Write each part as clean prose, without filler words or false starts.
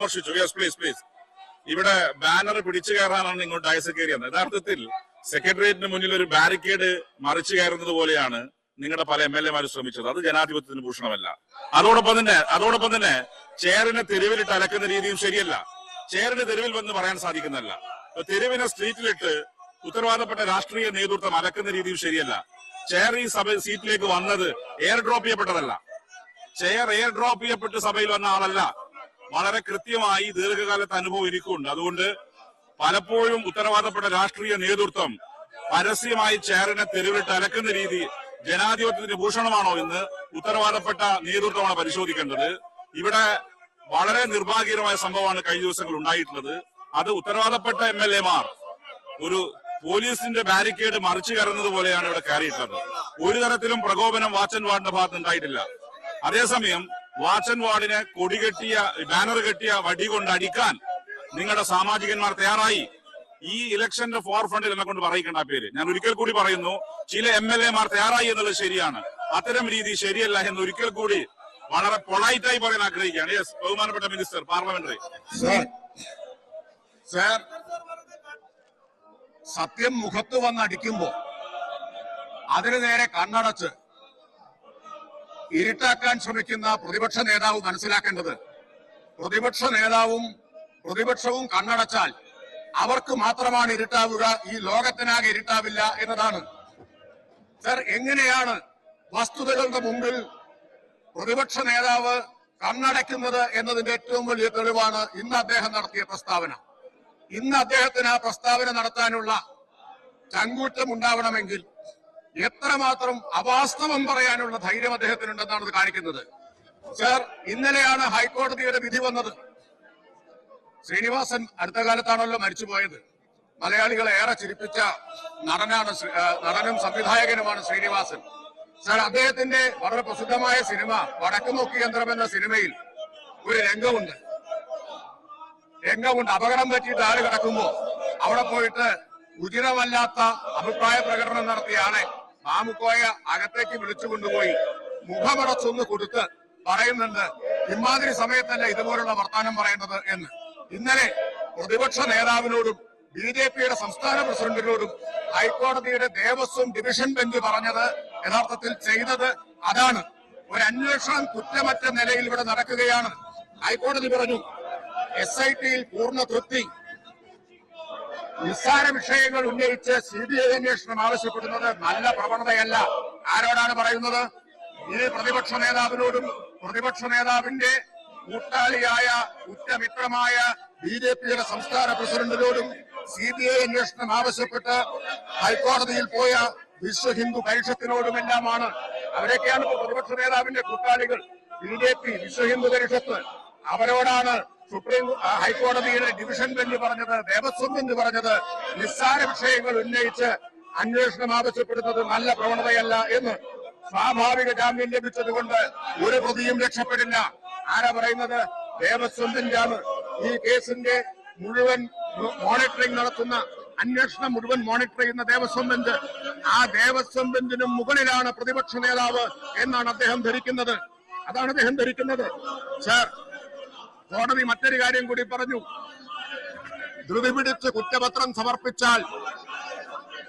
Please. ഇവിടെ banner പിടിച്ചു കയറാനാണ് ഇങ്ങോട്ട് ഡയസ് കയറിയത്. യഥാർത്ഥത്തിൽ സെക്രട്ടേറിയറ്റിന് മുന്നിൽ ഒരു ബാരിക്കേഡ് മറിച്ചു കയറുന്നത് പോലെയാണ് നിങ്ങളുടെ പല MLA മാരും ശ്രമിച്ചത്. അത് ജനാധിപത്യത്തിന് ഭൂഷണമല്ല. അതോടൊപ്പം തന്നെ ചെയറിനെ തെരുവിലിട്ട് അലക്കുന്ന രീതിയും ശരിയല്ല. ചെയറിന് തെരുവിൽ വന്ന് പറയാൻ സാധിക്കുന്നതല്ല. തെരുവിനെ സ്ട്രീറ്റിലിട്ട് ഉത്തരവാദപ്പെട്ട രാഷ്ട്രീയ നേതൃത്വം അലക്കുന്ന രീതിയും ശരിയല്ല. ചെയർ ഈ സീറ്റിലേക്ക് വന്നത് എയർ ഡ്രോപ്പ് ചെയ്യപ്പെട്ടതല്ല. ചെയർ എയർ ഡ്രോപ്പ് ചെയ്യപ്പെട്ട് സഭയിൽ വന്ന ആളല്ല. വളരെ കൃത്യമായി ദീർഘകാലത്തെ അനുഭവം എനിക്കുണ്ട്. അതുകൊണ്ട് പലപ്പോഴും ഉത്തരവാദപ്പെട്ട രാഷ്ട്രീയ നേതൃത്വം പരസ്യമായി ചെയറിനെ തെരുവിലിട്ട് അലക്കുന്ന രീതി ജനാധിപത്യത്തിന്റെ ഭൂഷണമാണോ എന്ന് ഉത്തരവാദപ്പെട്ട നേതൃത്വമാണ് പരിശോധിക്കേണ്ടത്. ഇവിടെ വളരെ നിർഭാഗ്യകരമായ സംഭവമാണ് കഴിഞ്ഞ ദിവസങ്ങൾ ഉണ്ടായിട്ടുള്ളത്. അത് ഉത്തരവാദപ്പെട്ട MLA മാർ ഒരു പോലീസിന്റെ ബാരിക്കേഡ് മറിച്ചു കയറുന്നത് പോലെയാണ് ഇവിടെ കയറിയിട്ടുള്ളത്. ഒരു തരത്തിലും പ്രകോപനം വാച്ചൻ വാർഡിന്റെ ഭാഗത്ത് ഉണ്ടായിട്ടില്ല. അതേസമയം വാച്ചൻ വാർഡിനെ ബാനർ കെട്ടിയ വടി കൊണ്ട് അടിക്കാൻ നിങ്ങളുടെ സാമാജികന്മാർ തയ്യാറായി. ഈ ഇലക്ഷന്റെ ഫോർ ഫ്രണ്ടിൽ എന്നെ കൊണ്ട് പറയിക്കേണ്ട പേര് ഞാൻ ഒരിക്കൽ കൂടി പറയുന്നു. ചില MLA മാർ തയ്യാറായി എന്നുള്ളത് ശരിയാണ്. അത്തരം രീതി ശരിയല്ല എന്ന് ഒരിക്കൽ കൂടി വളരെ പൊളൈറ്റായി പറയാൻ ആഗ്രഹിക്കുകയാണ്. യെസ്, ബഹുമാനപ്പെട്ട മിനിസ്റ്റർ, പാർലമെന്ററി. സർ, സത്യം മുഖത്ത് വന്ന് അടിക്കുമ്പോ അതിനു നേരെ കണ്ണടച്ച് ഇരുട്ടാക്കാൻ ശ്രമിക്കുന്ന പ്രതിപക്ഷ നേതാവ് മനസ്സിലാക്കേണ്ടത്, പ്രതിപക്ഷ നേതാവും പ്രതിപക്ഷവും കണ്ണടച്ചാൽ അവർക്ക് മാത്രമാണ് ഇരുട്ടാവുക, ഈ ലോകത്തിനാകെ ഇരുട്ടാവില്ല എന്നതാണ്. സർ, എങ്ങനെയാണ് വസ്തുതകളുടെ മുമ്പിൽ പ്രതിപക്ഷ നേതാവ് കണ്ണടയ്ക്കുന്നത് എന്നതിന്റെ ഏറ്റവും വലിയ തെളിവാണ് ഇന്ന് അദ്ദേഹം നടത്തിയ പ്രസ്താവന. ഇന്ന് അദ്ദേഹത്തിന് ആ പ്രസ്താവന നടത്താനുള്ള ചങ്കൂറ്റം ഉണ്ടാവണമെങ്കിൽ എത്രമാത്രം അവാസ്തവം പറയാനുള്ള ധൈര്യം അദ്ദേഹത്തിനുണ്ടെന്നാണ് ഇത് കാണിക്കുന്നത്. സർ, ഇന്നലെയാണ് ഹൈക്കോടതിയുടെ വിധി വന്നത്. ശ്രീനിവാസൻ അടുത്ത കാലത്താണല്ലോ മരിച്ചുപോയത്. മലയാളികളെ ഏറെ ചിരിപ്പിച്ച നടനും സംവിധായകനുമാണ് ശ്രീനിവാസൻ. സർ, അദ്ദേഹത്തിന്റെ വളരെ പ്രസിദ്ധമായ സിനിമ വടക്കുനോക്കി യന്ത്രം എന്ന സിനിമയിൽ ഒരു രംഗമുണ്ട്. അപകടം പറ്റിയിട്ട് ആള് കിടക്കുമ്പോ അവിടെ പോയിട്ട് ഉചിതമല്ലാത്ത അഭിപ്രായ പ്രകടനം നടത്തിയ ആളെ മാമുക്കോയ അകത്തേക്ക് വിളിച്ചു കൊണ്ടുപോയി മുഖമടച്ചൊന്ന് കൊടുത്ത് പറയുന്നുണ്ട്, ഇമാതിരി സമയത്തല്ല ഇതുപോലുള്ള വർത്താനം പറയേണ്ടത് എന്ന്. ഇന്നലെ പ്രതിപക്ഷ നേതാവിനോടും BJPയുടെ സംസ്ഥാന പ്രസിഡന്റിനോടും ഹൈക്കോടതിയുടെ ദേവസ്വം ഡിവിഷൻ ബെഞ്ച് പറഞ്ഞത്, യഥാർത്ഥത്തിൽ ചെയ്തത് അതാണ്. ഒരു അന്വേഷണം കുറ്റമറ്റ നിലയിൽ ഇവിടെ നടക്കുകയാണ്. ഹൈക്കോടതി പറഞ്ഞു SITയിൽ പൂർണ്ണ തൃപ്തി. നിസ്സാര വിഷയങ്ങൾ ഉന്നയിച്ച് CBI അന്വേഷണം ആവശ്യപ്പെടുന്നത് നല്ല പ്രവണതയല്ല. ആരോടാണ് പറയുന്നത്? ഇത് പ്രതിപക്ഷ നേതാവിനോടും പ്രതിപക്ഷ നേതാവിന്റെ കൂട്ടാളിയായ ഉറ്റമിത്രമായ BJPയുടെ സംസ്ഥാന പ്രസിഡന്റിനോടും CBI അന്വേഷണം ആവശ്യപ്പെട്ട് ഹൈക്കോടതിയിൽ പോയ വിശ്വ ഹിന്ദു പരിഷത്തിനോടുമെല്ലാമാണ്. അവരൊക്കെയാണ് പ്രതിപക്ഷ നേതാവിന്റെ കൂട്ടാളികൾ. BJP, വിശ്വ ഹിന്ദു പരിഷത്ത്, അവരോടാണ് ഹൈക്കോടതിയുടെ ഡിവിഷൻ ബെഞ്ച് പറഞ്ഞത്, ദേവസ്വം ബെഞ്ച് പറഞ്ഞത്, നിസ്സാര വിഷയങ്ങൾ ഉന്നയിച്ച് അന്വേഷണം ആവശ്യപ്പെടുന്നത് നല്ല പ്രവണതയല്ല എന്ന്. സ്വാഭാവിക ജാമ്യം ലഭിച്ചതുകൊണ്ട് ഒരു പ്രതിയും രക്ഷപ്പെടില്ല. ആരാ പറയുന്നത്? ദേവസ്വം ബെഞ്ചാണ്. ഈ കേസിന്റെ മുഴുവൻ മോണിറ്ററിംഗ് നടത്തുന്ന, അന്വേഷണം മുഴുവൻ മോണിറ്റർ ചെയ്യുന്ന ദേവസ്വം ബെഞ്ച്. ആ ദേവസ്വം ബെഞ്ചിനും മുകളിലാണ് പ്രതിപക്ഷ നേതാവ് എന്നാണ് അദ്ദേഹം ധരിക്കുന്നത്. അതാണ് അദ്ദേഹം ധരിക്കുന്നത്. സർ, കോടതി മറ്റൊരു കാര്യം കൂടി പറഞ്ഞു. ധൃതി പിടിച്ച് കുറ്റപത്രം സമർപ്പിച്ചാൽ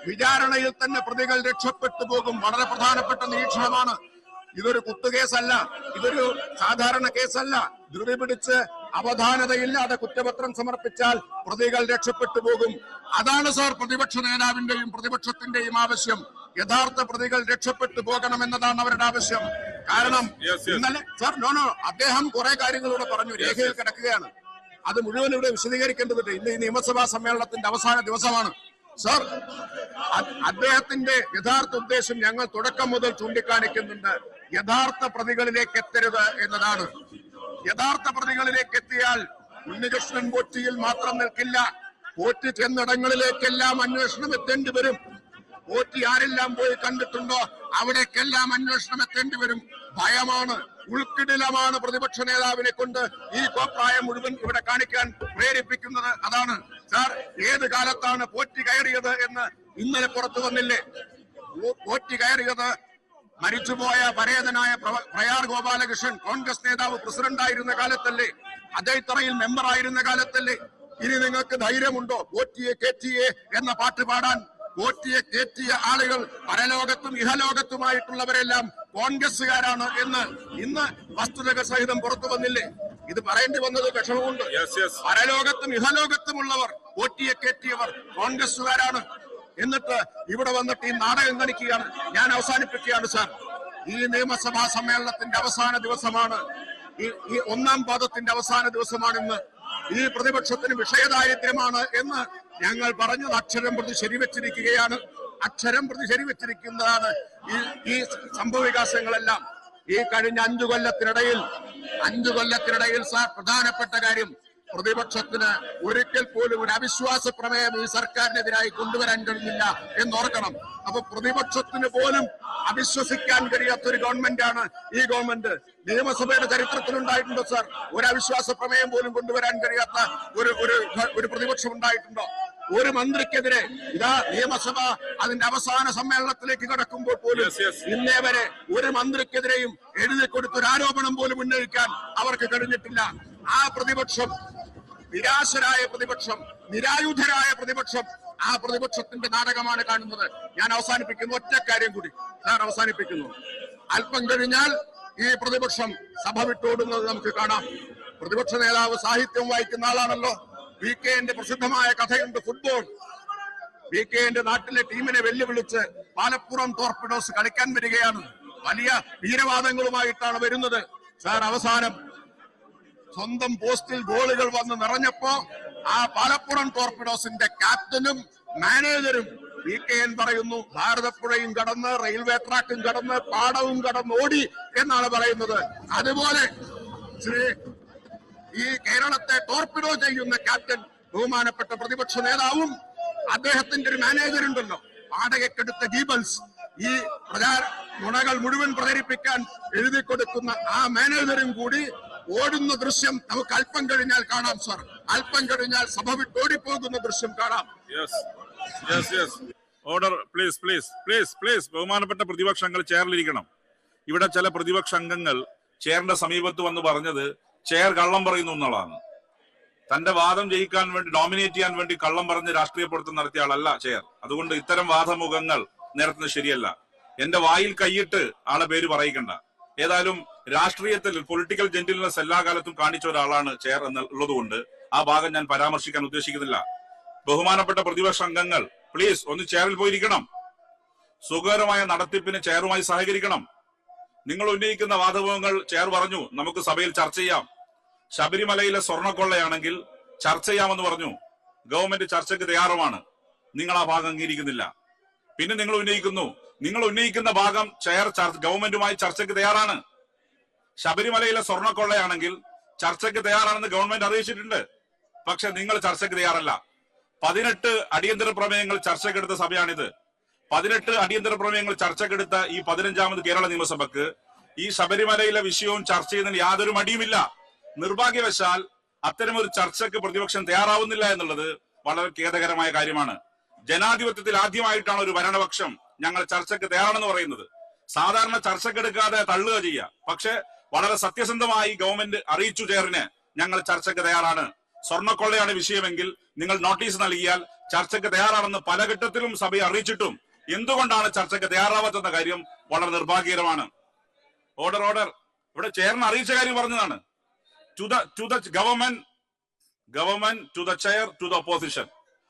വിചാരണയിൽ തന്നെ പ്രതികൾ രക്ഷപ്പെട്ടു പോകും. വളരെ പ്രധാനപ്പെട്ട നിരീക്ഷണമാണ്. ഇതൊരു കുത്തുകേസല്ല, ഇതൊരു സാധാരണ കേസല്ല. ധൃതി പിടിച്ച് അവധാനതയില്ലാതെ കുറ്റപത്രം സമർപ്പിച്ചാൽ പ്രതികൾ രക്ഷപ്പെട്ടു പോകും. അതാണ് സാർ പ്രതിപക്ഷ നേതാവിന്റെയും പ്രതിപക്ഷത്തിന്റെയും ആവശ്യം. യഥാർത്ഥ പ്രതികൾ രക്ഷപ്പെട്ടു പോകണമെന്നതാണ് അവരുടെ ആവശ്യം. കാരണം ഇന്നലെ സാർ അദ്ദേഹം കുറെ കാര്യങ്ങളിലൂടെ പറഞ്ഞു, രേഖയിൽ കിടക്കുകയാണ്. അത് മുഴുവൻ ഇവിടെ വിശദീകരിക്കേണ്ടതുണ്ട്. ഇന്ന് ഈ നിയമസഭാ സമ്മേളനത്തിന്റെ അവസാന ദിവസമാണ്. സാർ, അദ്ദേഹത്തിന്റെ യഥാർത്ഥ ഉദ്ദേശം ഞങ്ങൾ തുടക്കം മുതൽ ചൂണ്ടിക്കാണിക്കുന്നുണ്ട്. യഥാർത്ഥ പ്രതികളിലേക്ക് എത്തരുത് എന്നതാണ്. യഥാർത്ഥ പ്രതികളിലേക്ക് എത്തിയാൽ ഉണ്ണികൃഷ്ണൻ പോറ്റിയിൽ മാത്രം നിൽക്കില്ല. പോറ്റി ചെന്നിടങ്ങളിലേക്കെല്ലാം അന്വേഷണം എത്തേണ്ടി വരും. പോറ്റി ആരെല്ലാം പോയി കണ്ടിട്ടുണ്ടോ അവിടേക്കെല്ലാം അന്വേഷണം എത്തേണ്ടി വരും. ഭയമാണ്, ഉൾക്കിടിലമാണ് പ്രതിപക്ഷ നേതാവിനെ കൊണ്ട് ഈ കോപ്രായം മുഴുവൻ ഇവിടെ കാണിക്കാൻ പ്രേരിപ്പിക്കുന്നത്. അതാണ് സാർ, ഏത് കാലത്താണ് പോറ്റി കയറിയത് എന്ന് ഇന്നലെ പുറത്തു വന്നില്ലേ? പോറ്റി കയറിയത് മരിച്ചുപോയ പരേതനായ പ്രയാർ ഗോപാലകൃഷ്ണൻ കോൺഗ്രസ് നേതാവ് പ്രസിഡന്റായിരുന്ന കാലത്തല്ലേ? അതേത്തറയിൽ മെമ്പർ ആയിരുന്ന കാലത്തല്ലേ? ഇനി നിങ്ങൾക്ക് ധൈര്യമുണ്ടോ പോറ്റിയെ കേറ്റിയെ എന്ന പാട്ട് പാടാൻ? പോറ്റിയെ കേറ്റിയ ആളുകൾ പരലോകത്തും ഇഹലോകത്തുമായിട്ടുള്ളവരെല്ലാം കോൺഗ്രസുകാരാണ് എന്ന് ഇന്ന് വസ്തുതകൾ സഹിതം പുറത്തു വന്നില്ലേ? ഇത് പറയേണ്ടി വന്നത് വിഷമമുണ്ട്. പരലോകത്തും ഇഹലോകത്തുമുള്ളവർ പോറ്റിയെ കേറ്റിയവർ കോൺഗ്രസുകാരാണ്. എന്നിട്ട് ഇവിടെ വന്നിട്ട് ഈ നാടകം കളിക്കുകയാണ്. ഞാൻ അവസാനിപ്പിക്കുകയാണ് സാർ. ഈ നിയമസഭാ സമ്മേളനത്തിന്റെ അവസാന ദിവസമാണ്, ഈ ഒന്നാം പാദത്തിന്റെ അവസാന ദിവസമാണിന്ന്. ഈ പ്രതിപക്ഷത്തിന് വിഷയദാരിദ്ര്യമാണ് എന്ന് ഞങ്ങൾ പറഞ്ഞത് അക്ഷരം പ്രതി ശരിവെച്ചിരിക്കുകയാണ്. അക്ഷരം പ്രതി ശരിവെച്ചിരിക്കുന്നതാണ് ഈ സംഭവവികാസങ്ങളെല്ലാം. ഈ കഴിഞ്ഞ 5 കൊല്ലത്തിനിടയിൽ സാർ, പ്രധാനപ്പെട്ട കാര്യം, പ്രതിപക്ഷത്തിന് ഒരിക്കൽ പോലും ഒരു അവിശ്വാസ പ്രമേയം ഈ സർക്കാരിനെതിരായി കൊണ്ടുവരാൻ കഴിഞ്ഞില്ല എന്നോർക്കണം. അപ്പൊ പ്രതിപക്ഷത്തിന് പോലും അവിശ്വസിക്കാൻ കഴിയാത്ത ഒരു ഗവൺമെന്റാണ് ഈ ഗവൺമെന്റ്. നിയമസഭയുടെ ചരിത്രത്തിലുണ്ടായിട്ടുണ്ടോ സാർ ഒരു അവിശ്വാസ പ്രമേയം പോലും കൊണ്ടുവരാൻ കഴിയാത്ത ഒരു പ്രതിപക്ഷം ഉണ്ടായിട്ടുണ്ടോ? ഒരു മന്ത്രിക്കെതിരെ ഇതാ നിയമസഭ അതിന്റെ അവസാന സമ്മേളനത്തിലേക്ക് കടക്കുമ്പോൾ പോലും ഇന്നേ വരെ ഒരു മന്ത്രിക്കെതിരെയും എഴുതി കൊടുത്തൊരു ആരോപണം പോലും ഉന്നയിക്കാൻ അവർക്ക് കഴിഞ്ഞിട്ടില്ല. ആ പ്രതിപക്ഷം, നിരാശരായ പ്രതിപക്ഷം, നിരായുധരായ പ്രതിപക്ഷം, ആ പ്രതിപക്ഷത്തിന്റെ നാടകമാണ് കാണുന്നത്. ഞാൻ അവസാനിപ്പിക്കുന്നു. ഒറ്റ കാര്യം കൂടി ഞാൻ അവസാനിപ്പിക്കുന്നു. അല്പം കഴിഞ്ഞാൽ ഈ പ്രതിപക്ഷം സഭ വിട്ടോടുന്നത് നമുക്ക് കാണാം. പ്രതിപക്ഷ നേതാവ് സാഹിത്യം വായിക്കുന്ന ആളാണല്ലോ. VK-ന്റെ പ്രസിദ്ധമായ കഥയുണ്ട്, ഫുട്ബോൾ. VK-ന്റെ നാട്ടിലെ ടീമിനെ വെല്ലുവിളിച്ച് പാലപ്പുറം ടോർപിഡോസ് കളിക്കാൻ വരികയാണ്. വലിയ വീരവാദങ്ങളുമായിട്ടാണ് വരുന്നത് സാർ. അവസാനം സ്വന്തം പോസ്റ്റിൽ ഗോളുകൾ വന്ന് നിറഞ്ഞപ്പോ ആ പാലപ്പുറം ടോർപിഡോസിന്റെ ക്യാപ്റ്റനും മാനേജരും VKN പറയുന്നു, ഭാരതപ്പുഴയും കടന്ന് റെയിൽവേ ട്രാക്കും കടന്ന് പാടവും കടന്ന് ഓടി എന്നാണ് പറയുന്നത്. അതുപോലെ ഈ കേരളത്തെ ടോർപിഡോ ചെയ്യുന്ന ക്യാപ്റ്റൻ, ബഹുമാനപ്പെട്ട പ്രതിപക്ഷ നേതാവും അദ്ദേഹത്തിന്റെ ഒരു മാനേജറുണ്ടല്ലോ, വാടകയ്ക്കെടുത്ത ഗീബൽസ്, ഈ നുണകൾ മുഴുവൻ പ്രചരിപ്പിക്കാൻ എഴുതി കൊടുക്കുന്ന ആ മാനേജറും കൂടി ഓടുന്ന ദൃശ്യം നമുക്ക് അല്പം കഴിഞ്ഞാൽ കാണാം സാർ. അല്പം കഴിഞ്ഞാൽ സഭ വിട്ടോടിപ്പോകുന്ന ദൃശ്യം കാണാം. Order please please please please. ബഹുമാനപ്പെട്ട പ്രതിപക്ഷങ്ങൾ ചെയറിലിരിക്കണം. ഇവിടെ ചില പ്രതിപക്ഷ അംഗങ്ങൾ ചെയറിന്റെ സമീപത്ത് വന്ന് പറഞ്ഞത് ചെയർ കള്ളം പറയുന്നു എന്നുള്ളതാണ്. തന്റെ വാദം ജയിക്കാൻ വേണ്ടി, ഡോമിനേറ്റ് ചെയ്യാൻ വേണ്ടി കള്ളം പറഞ്ഞ് രാഷ്ട്രീയ പ്രവർത്തനം നടത്തിയ ആളല്ല ചെയർ. അതുകൊണ്ട് ഇത്തരം വാദമുഖങ്ങൾ നിരത്തുന്നത് ശരിയല്ല. എന്റെ വായിൽ കൈയിട്ട് ആളെ പേര് പറയിക്കണ്ട. ഏതായാലും രാഷ്ട്രീയത്തിൽ പൊളിറ്റിക്കൽ ജെന്റിൽനെസ് എല്ലാ കാലത്തും കാണിച്ച ഒരാളാണ് ചെയർ എന്നുള്ളത് കൊണ്ട് ആ ഭാഗം ഞാൻ പരാമർശിക്കാൻ ഉദ്ദേശിക്കുന്നില്ല. ബഹുമാനപ്പെട്ട പ്രതിപക്ഷ അംഗങ്ങൾ പ്ലീസ് ഒന്ന് ചെയറിൽ പോയിരിക്കണം. സുഖകരമായ നടത്തിപ്പിന് ചെയറുമായി സഹകരിക്കണം. നിങ്ങൾ ഉന്നയിക്കുന്ന വാദമുഖങ്ങൾ ചെയർ പറഞ്ഞു നമുക്ക് സഭയിൽ ചർച്ച ചെയ്യാം. ശബരിമലയിലെ സ്വർണ്ണക്കൊള്ളയാണെങ്കിൽ ചർച്ച ചെയ്യാമെന്ന് പറഞ്ഞു. ഗവൺമെന്റ് ചർച്ചയ്ക്ക് തയ്യാറുമാണ്. നിങ്ങൾ ആ ഭാഗം അംഗീകരിക്കുന്നില്ല. പിന്നെ നിങ്ങൾ ഉന്നയിക്കുന്ന ഭാഗം ചെയർ ഗവൺമെന്റുമായി ചർച്ചയ്ക്ക് തയ്യാറാണ്. ശബരിമലയിലെ സ്വർണ്ണക്കൊള്ളയാണെങ്കിൽ ചർച്ചയ്ക്ക് തയ്യാറാണെന്ന് ഗവൺമെന്റ് അറിയിച്ചിട്ടുണ്ട്. പക്ഷെ നിങ്ങൾ ചർച്ചയ്ക്ക് തയ്യാറല്ല. 18 അടിയന്തര പ്രമേയങ്ങൾ ചർച്ചയ്ക്കെടുത്ത സഭയാണിത്. 18 അടിയന്തര പ്രമേയങ്ങൾ ചർച്ചയ്ക്കെടുത്ത ഈ 15ാമത് കേരള നിയമസഭക്ക് ഈ ശബരിമലയിലെ വിഷയവും ചർച്ച ചെയ്യുന്നതിന് യാതൊരു മടിയുമില്ല. നിർഭാഗ്യവശാൽ അത്തരമൊരു ചർച്ചയ്ക്ക് പ്രതിപക്ഷം തയ്യാറാവുന്നില്ല എന്നുള്ളത് വളരെ ഖേദകരമായ കാര്യമാണ്. ജനാധിപത്യത്തിൽ ആദ്യമായിട്ടാണ് ഒരു ഭരണപക്ഷം ഞങ്ങൾ ചർച്ചയ്ക്ക് തയ്യാറാണെന്ന് പറയുന്നത്. സാധാരണ ചർച്ചയ്ക്കെടുക്കാതെ തള്ളുക ചെയ്യുക. പക്ഷെ വളരെ സത്യസന്ധമായി ഗവൺമെന്റ് അറിയിച്ചു ചെയറിന് ഞങ്ങൾ ചർച്ചയ്ക്ക് തയ്യാറാണ്. സ്വർണ്ണക്കൊള്ളയാണ് വിഷയമെങ്കിൽ നിങ്ങൾ നോട്ടീസ് നൽകിയാൽ ചർച്ചയ്ക്ക് തയ്യാറാണെന്ന് പല ഘട്ടത്തിലും സഭയെ അറിയിച്ചിട്ടും എന്തുകൊണ്ടാണ് ചർച്ചയ്ക്ക് തയ്യാറാവാത്തെന്ന കാര്യം വളരെ നിർഭാഗ്യകരമാണ്. Order order. ഇവിടെ ചെയറിന് അറിയിച്ച കാര്യം പറഞ്ഞതാണ്. To the government to the chair to the opposition.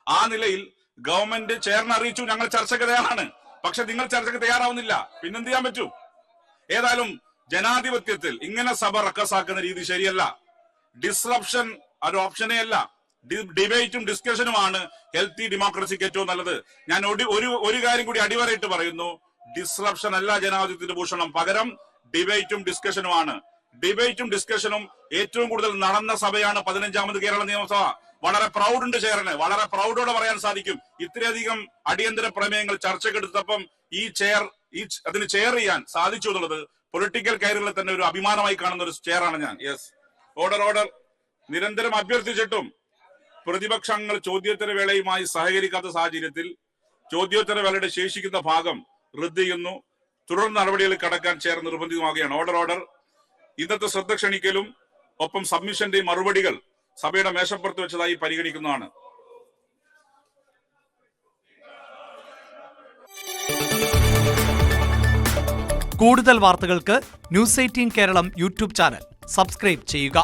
ആ നിലയിൽ ഗവൺമെന്റ് ചെയറിനെ അറിയിച്ചു ഞങ്ങൾ ചർച്ചയ്ക്ക് തയ്യാറാണ്. പക്ഷെ നിങ്ങൾ ചർച്ചയ്ക്ക് തയ്യാറാവുന്നില്ല. പിന്നെന്ത് ചെയ്യാൻ പറ്റൂ? ഏതായാലും ജനാധിപത്യത്തിൽ ഇങ്ങനെ സഭ റക്കസാക്കുന്ന രീതി ശരിയല്ല. ഡിസ്റപ്ഷൻ ഒരു ഓപ്ഷനേ അല്ല. ഡിബേറ്റും ഡിസ്കഷനുമാണ് ഹെൽത്തി ഡെമോക്രസിക്ക് ഏറ്റവും നല്ലത്. ഞാൻ ഒരു കാര്യം കൂടി അടിവരയിട്ട് പറയുന്നു. ഡിസ്റപ്ഷൻ അല്ല ജനാധിപത്യത്തിന്റെ ഭൂഷണം. പകരം ഡിബേറ്റും ഡിസ്കഷനുമാണ്. ഡിബേറ്റും ഡിസ്കഷനും ഏറ്റവും കൂടുതൽ നടന്ന സഭയാണ് 15ാമത് കേരള നിയമസഭ. വളരെ പ്രൗഡ് ഉണ്ട് ചെയറിന്. വളരെ പ്രൗഡോടെ പറയാൻ സാധിക്കും ഇത്രയധികം അടിയന്തര പ്രമേയങ്ങൾ ചർച്ചക്കെടുത്തപ്പം അതിന് ചെയർ ചെയ്യാൻ സാധിച്ചു എന്നുള്ളത് പൊളിറ്റിക്കൽ കരിയറിൽ തന്നെ ഒരു അഭിമാനമായി കാണുന്ന ഒരു ചെയറാണ് ഞാൻ. Yes, order order. നിരന്തരം അഭ്യർത്ഥിച്ചിട്ടും പ്രതിപക്ഷങ്ങൾ ചോദ്യോത്തര വേളയുമായി സഹകരിക്കാത്ത സാഹചര്യത്തിൽ ചോദ്യോത്തര വേളയുടെ ശേഷിക്കുന്ന ഭാഗം റദ്ദ് ചെയ്യുന്നു. തുടർ നടപടികൾ കടക്കാൻ ചെയർ നിർബന്ധിതമാവുകയാണ്. Order order. ഇന്നത്തെ ശ്രദ്ധ ക്ഷണിക്കലും ഒപ്പം സബ്മിഷന്റെയും മറുപടികൾ സഭയുടെ മേശപ്പുറത്ത് വെച്ചതായി പരിഗണിക്കുന്നതാണ്. കൂടുതൽ വാർത്തകൾക്ക് news 18 Keralam YouTube channel subscribe ചെയ്യുക.